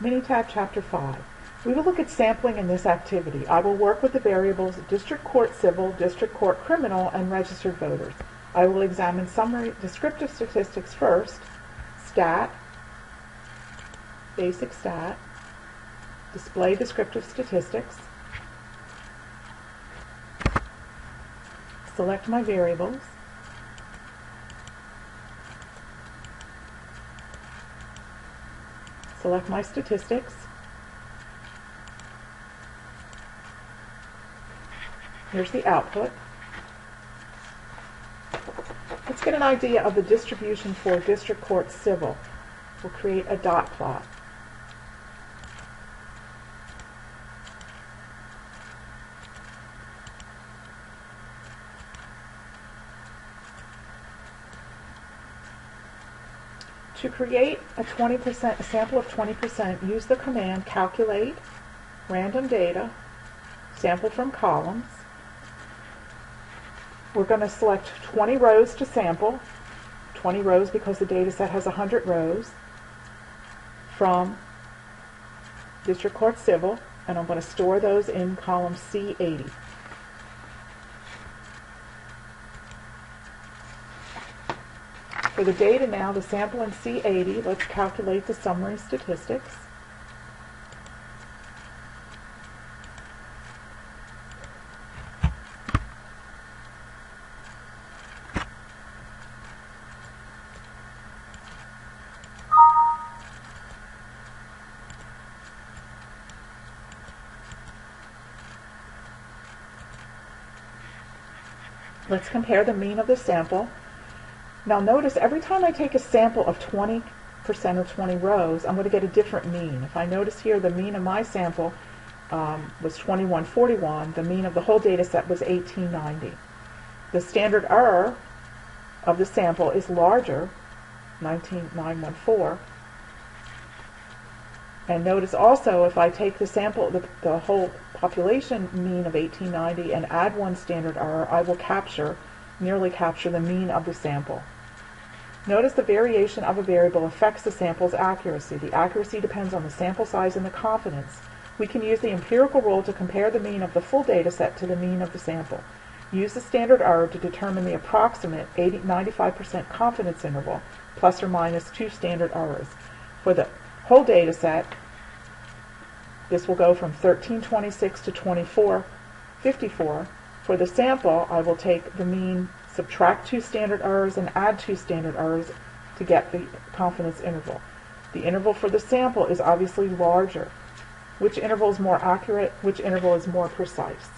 Minitab Chapter 5. We will look at sampling in this activity. I will work with the variables District Court Civil, District Court Criminal, and Registered Voters. I will examine summary descriptive statistics first, stat, basic stat, display descriptive statistics, select my variables, select my statistics. Here's the output. Let's get an idea of the distribution for District Court Civil. We'll create a dot plot. To create a sample of 20%, use the command calculate random data, sample from columns. We're going to select 20 rows to sample, 20 rows because the data set has 100 rows, from District Court Civil, and I'm going to store those in column C80. For the data now, the sample in C80, let's calculate the summary statistics. Let's compare the mean of the sample. Now notice every time I take a sample of 20% of 20 rows, I'm going to get a different mean. If I notice here, the mean of my sample was 2141. The mean of the whole data set was 1890. The standard error of the sample is larger, 19914. And notice also, if I take the sample, the whole population mean of 1890 and add one standard error, I will nearly capture the mean of the sample. Notice the variation of a variable affects the sample's accuracy. The accuracy depends on the sample size and the confidence. We can use the empirical rule to compare the mean of the full data set to the mean of the sample. Use the standard error to determine the approximate 95% confidence interval, plus or minus 2 standard errors. For the whole data set, this will go from 1326 to 2454. For the sample, I will take the mean, subtract 2 standard errors, and add 2 standard errors to get the confidence interval. The interval for the sample is obviously larger. Which interval is more accurate? Which interval is more precise?